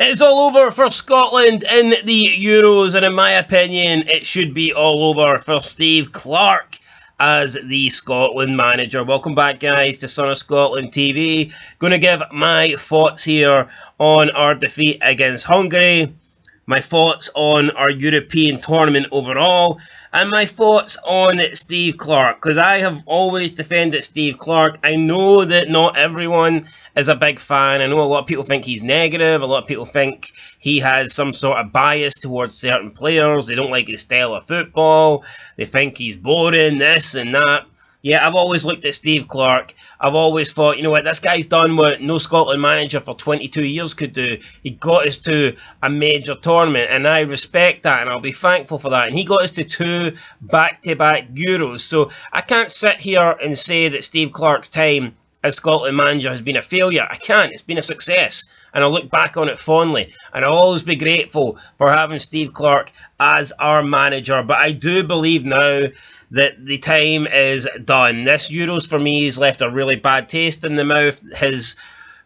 It's all over for Scotland in the Euros, and in my opinion, it should be all over for Steve Clarke as the Scotland manager. Welcome back, guys, to Son of Scotland TV. Going to give my thoughts here on our defeat against Hungary, my thoughts on our European tournament overall, and my thoughts on Steve Clarke, because I have always defended Steve Clarke. I know that not everyone is a big fan. I know a lot of people think he's negative. A lot of people think he has some sort of bias towards certain players. They don't like his style of football. They think he's boring, this and that. Yeah, I've always looked at Steve Clarke. I've always thought, you know what, this guy's done what no Scotland manager for 22 years could do. He got us to a major tournament, and I respect that, and I'll be thankful for that. And he got us to 2 back-to-back Euros. So I can't sit here and say that Steve Clarke's time as Scotland manager has been a failure. I can't. It's been a success, and I'll look back on it fondly, and I'll always be grateful for having Steve Clarke as our manager. But I do believe now that the time is done. This Euros for me has left a really bad taste in the mouth. His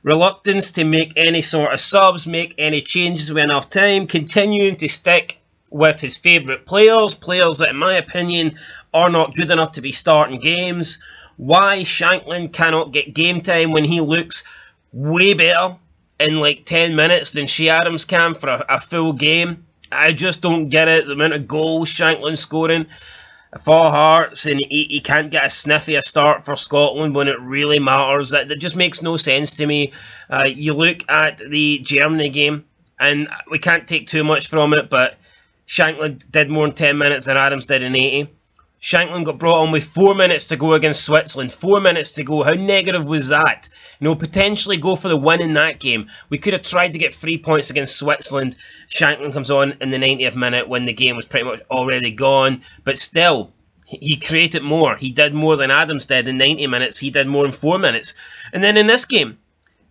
reluctance to make any sort of subs, make any changes with enough time, continuing to stick with his favourite players that in my opinion are not good enough to be starting games. Why Shankland cannot get game time when he looks way better in like 10 minutes than Shea Adams can for a full game. I just don't get it. The amount of goals Shankland's scoring for Hearts, and he can't get a sniffy a start for Scotland when it really matters. That just makes no sense to me. You look at the Germany game, and we can't take too much from it, but Shankland did more in 10 minutes than Adams did in 80. Shankland got brought on with 4 minutes to go against Switzerland. 4 minutes to go. How negative was that? You know, potentially go for the win in that game. We could have tried to get 3 points against Switzerland. Shankland comes on in the 90th minute when the game was pretty much already gone. But still, he created more. He did more than Adams did in 90 minutes. He did more in 4 minutes. And then in this game,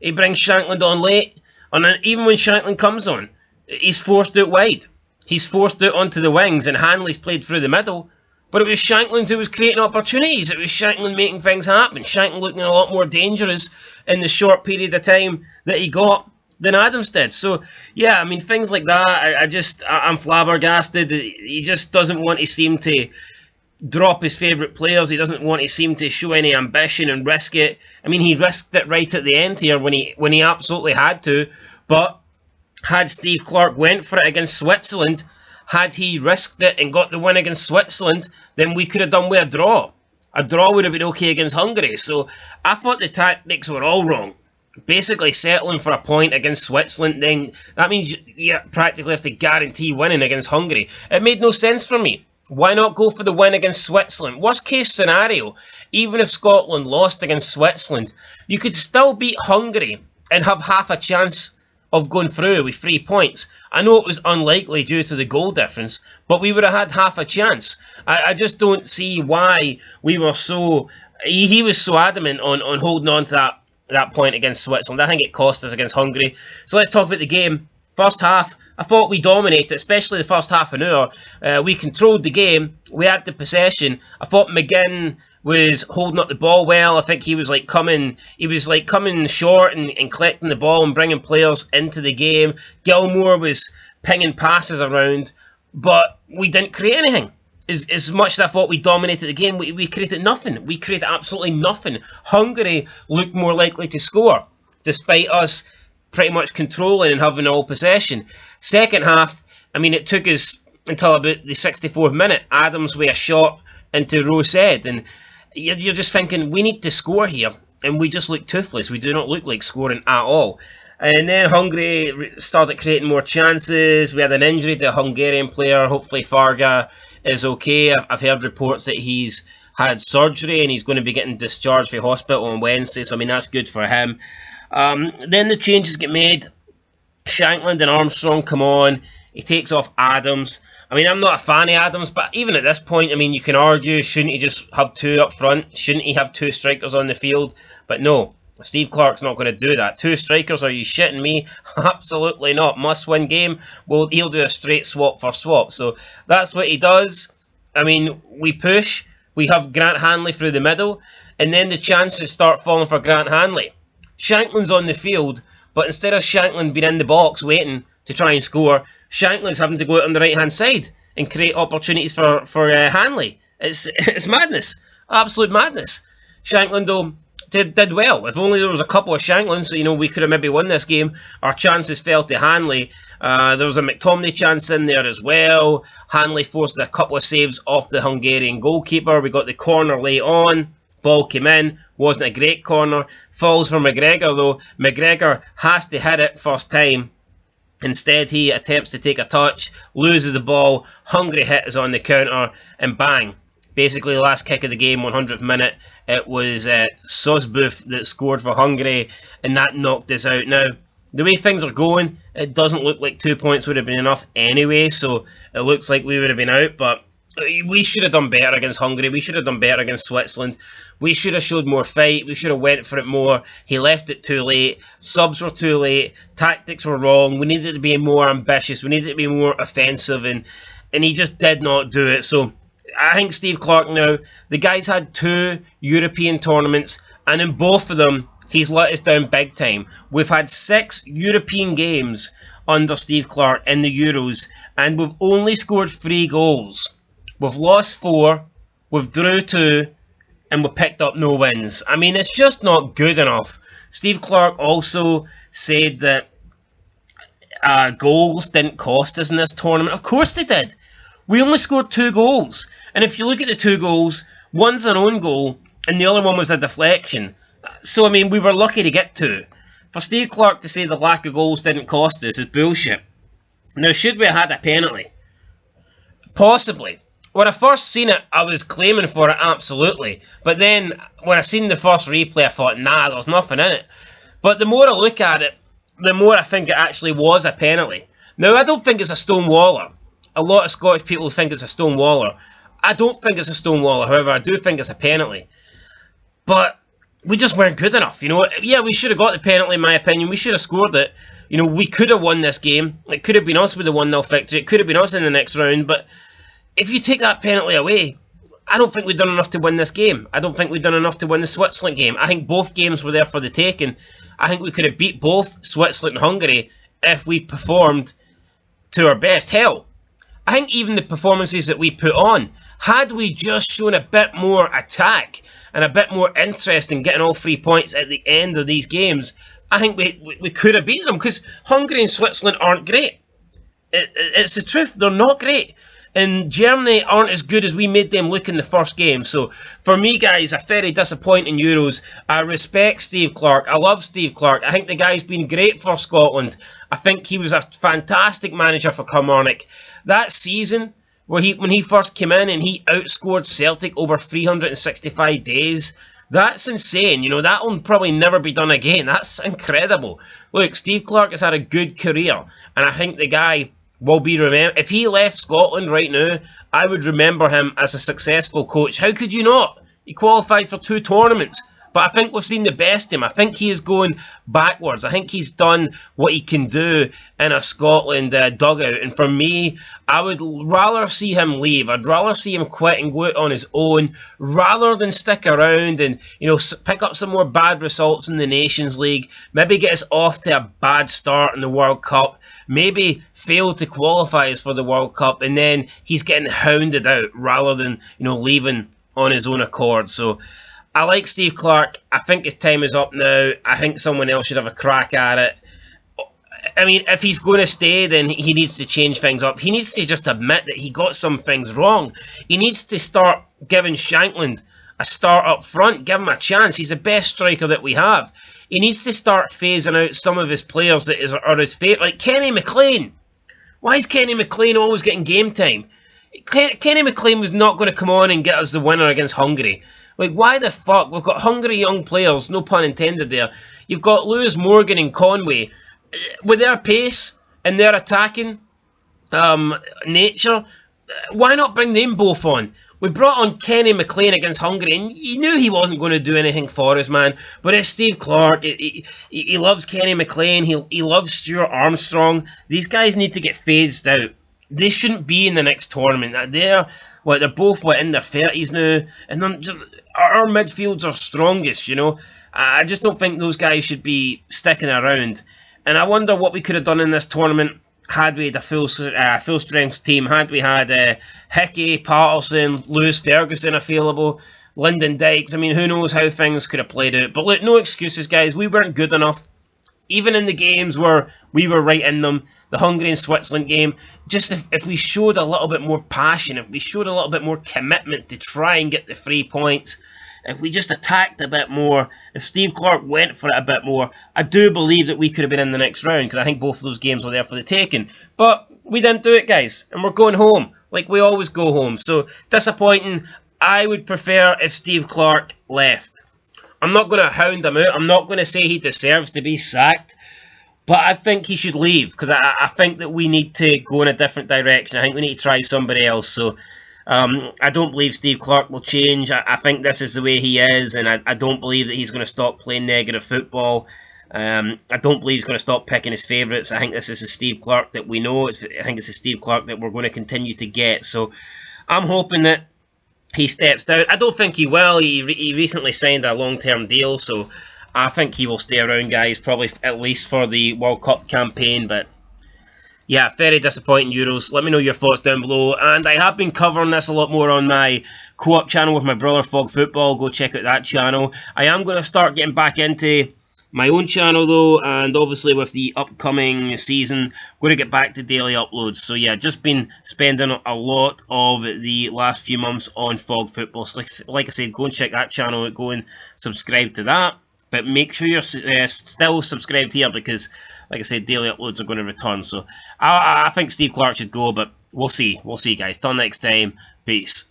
he brings Shankland on late. And then even when Shankland comes on, he's forced out wide. He's forced out onto the wings, and Hanley's played through the middle. But it was Shankland who was creating opportunities. It was Shankland making things happen. Shankland looking a lot more dangerous in the short period of time that he got than Adams did. So, yeah, I mean, things like that, I'm flabbergasted. He just doesn't want to seem to drop his favourite players. He doesn't want to seem to show any ambition and risk it. I mean, he risked it right at the end here when he absolutely had to. But had Steve Clarke went for it against Switzerland, had he risked it and got the win against Switzerland, then we could have done with a draw. A draw would have been okay against Hungary. So I thought the tactics were all wrong. Basically settling for a point against Switzerland, then that means you practically have to guarantee winning against Hungary. It made no sense for me. Why not go for the win against Switzerland? Worst case scenario, even if Scotland lost against Switzerland, you could still beat Hungary and have half a chance of going through with 3 points. I know it was unlikely due to the goal difference, but we would have had half a chance. I just don't see why we were so... He was so adamant on holding on to that point against Switzerland. I think it cost us against Hungary. So let's talk about the game. First half, I thought we dominated, especially the first half an hour. We controlled the game. We had the possession. I thought McGinn was holding up the ball well. I think he was coming short and collecting the ball and bringing players into the game. Gilmour was pinging passes around, but we didn't create anything. As much as I thought we dominated the game, we created nothing. We created absolutely nothing. Hungary looked more likely to score, despite us pretty much controlling and having all possession. Second half, I mean, it took us until about the 64th minute. Adams with a shot into Rosed, and you're just thinking, we need to score here, and we just look toothless. We do not look like scoring at all. And then Hungary started creating more chances. We had an injury to a Hungarian player. Hopefully Farga is okay. I've heard reports that he's had surgery and he's going to be getting discharged from hospital on Wednesday. So, I mean, that's good for him. Then the changes get made. Shankland and Armstrong come on. He takes off Adams. I mean, I'm not a fan of Adams, but even at this point, I mean, you can argue, shouldn't he just have 2 up front? Shouldn't he have 2 strikers on the field? But no, Steve Clarke's not going to do that. 2 strikers, are you shitting me? Absolutely not. Must-win game. Well, he'll do a straight swap for swap. So that's what he does. I mean, we push. We have Grant Hanley through the middle. And then the chances start falling for Grant Hanley. Shankland's on the field But instead of Shankland being in the box waiting to try and score, Shankland's having to go out on the right-hand side and create opportunities for Hanley. It's madness. Absolute madness. Shankland, though, did well. If only there was a couple of Shanklands, we could have maybe won this game. Our chances fell to Hanley. There was a McTominay chance in there as well. Hanley forced a couple of saves off the Hungarian goalkeeper. We got the corner late on. Ball came in. Wasn't a great corner. Falls for McGregor, though. McGregor has to hit it first time. Instead, he attempts to take a touch, loses the ball. Hungary hit is on the counter, and bang. Basically, the last kick of the game, 100th minute, it was Sosbuf that scored for Hungary, and that knocked us out. Now, the way things are going, it doesn't look like 2 points would have been enough anyway, so it looks like we would have been out, but we should have done better against Hungary. We should have done better against Switzerland. We should have showed more fight. We should have went for it more. He left it too late. Subs were too late. Tactics were wrong. We needed to be more ambitious. We needed to be more offensive, and he just did not do it. So I think Steve Clarke now, the guy's had 2 European tournaments, and in both of them, he's let us down big time. We've had 6 European games under Steve Clarke in the Euros, and we've only scored 3 goals. We've lost 4, we've drew 2, and we've picked up no wins. I mean, it's just not good enough. Steve Clarke also said that goals didn't cost us in this tournament. Of course they did. We only scored 2 goals. And if you look at the 2 goals, one's an own goal, and the other one was a deflection. So, I mean, we were lucky to get 2. For Steve Clarke to say the lack of goals didn't cost us is bullshit. Now, should we have had a penalty? Possibly. When I first seen it, I was claiming for it, absolutely. But then, when I seen the first replay, I thought, nah, there's nothing in it. But the more I look at it, the more I think it actually was a penalty. Now, I don't think it's a stonewaller. A lot of Scottish people think it's a stonewaller. I don't think it's a stonewaller, however, I do think it's a penalty. But we just weren't good enough, Yeah, we should have got the penalty, in my opinion. We should have scored it. We could have won this game. It could have been us with a 1-0 victory. It could have been us in the next round, but if you take that penalty away, I don't think we've done enough to win this game. I don't think we've done enough to win the Switzerland game. I think both games were there for the taking. I think we could have beat both Switzerland and Hungary if we performed to our best. Hell, I think even the performances that we put on, had we just shown a bit more attack and a bit more interest in getting all 3 points at the end of these games, I think we could have beaten them, because Hungary and Switzerland aren't great. It's the truth, they're not great. And Germany aren't as good as we made them look in the first game. So, for me, guys, a very disappointing Euros. I respect Steve Clarke. I love Steve Clarke. I think the guy's been great for Scotland. I think he was a fantastic manager for Kilmarnock. That season, when he first came in and he outscored Celtic over 365 days, that's insane. That will probably never be done again. That's incredible. Look, Steve Clarke has had a good career, and I think the guy will be remembered. If he left Scotland right now, I would remember him as a successful coach. How could you not? He qualified for 2 tournaments. But I think we've seen the best of him. I think he is going backwards. I think he's done what he can do in a Scotland dugout. And for me, I would rather see him leave. I'd rather see him quit and go out on his own, rather than stick around and, pick up some more bad results in the Nations League. Maybe get us off to a bad start in the World Cup. Maybe fail to qualify us for the World Cup. And then he's getting hounded out rather than, leaving on his own accord. So I like Steve Clarke. I think his time is up now. I think someone else should have a crack at it. I mean, if he's going to stay, then he needs to change things up. He needs to just admit that he got some things wrong. He needs to start giving Shankland a start up front. Give him a chance. He's the best striker that we have. He needs to start phasing out some of his players that are his favourite. Like Kenny McLean. Why is Kenny McLean always getting game time? Kenny McLean was not going to come on and get us the winner against Hungary. Like, why the fuck? We've got hungry young players, no pun intended there. You've got Lewis Morgan and Conway. With their pace and their attacking nature, why not bring them both on? We brought on Kenny McLean against Hungary, and you knew he wasn't going to do anything for us, man. But it's Steve Clarke. He loves Kenny McLean. He loves Stuart Armstrong. These guys need to get phased out. They shouldn't be in the next tournament. They're both in their 30s now, and our midfields are strongest, I just don't think those guys should be sticking around. And I wonder what we could have done in this tournament had we had a full strength team, had we had Hickey, Patterson, Lewis Ferguson available, Lyndon Dykes. I mean, who knows how things could have played out. But look, no excuses, guys. We weren't good enough. Even in the games where we were right in them, the Hungary and Switzerland game, just if we showed a little bit more passion, if we showed a little bit more commitment to try and get the 3 points, if we just attacked a bit more, if Steve Clarke went for it a bit more, I do believe that we could have been in the next round, because I think both of those games were there for the taking. But we didn't do it, guys, and we're going home, like we always go home. So, disappointing. I would prefer if Steve Clarke left. I'm not going to hound him out. I'm not going to say he deserves to be sacked. But I think he should leave, because I think that we need to go in a different direction. I think we need to try somebody else. So I don't believe Steve Clarke will change. I think this is the way he is, and I don't believe that he's going to stop playing negative football. I don't believe he's going to stop picking his favourites. I think this is the Steve Clarke that we know. I think it's the Steve Clarke that we're going to continue to get. So I'm hoping that he steps down. I don't think he will. He recently signed a long-term deal, so I think he will stay around, guys, probably at least for the World Cup campaign. But yeah, very disappointing Euros. Let me know your thoughts down below. And I have been covering this a lot more on my co-op channel with my brother, Fog Football. Go check out that channel. I am going to start getting back into my own channel, though, and obviously with the upcoming season, I'm going to get back to daily uploads. So yeah, just been spending a lot of the last few months on Fog Football. So like I said, go and check that channel, go and subscribe to that. But make sure you're still subscribed here, because, like I said, daily uploads are going to return. So I think Steve Clarke should go, but we'll see. We'll see, guys. Till next time, peace.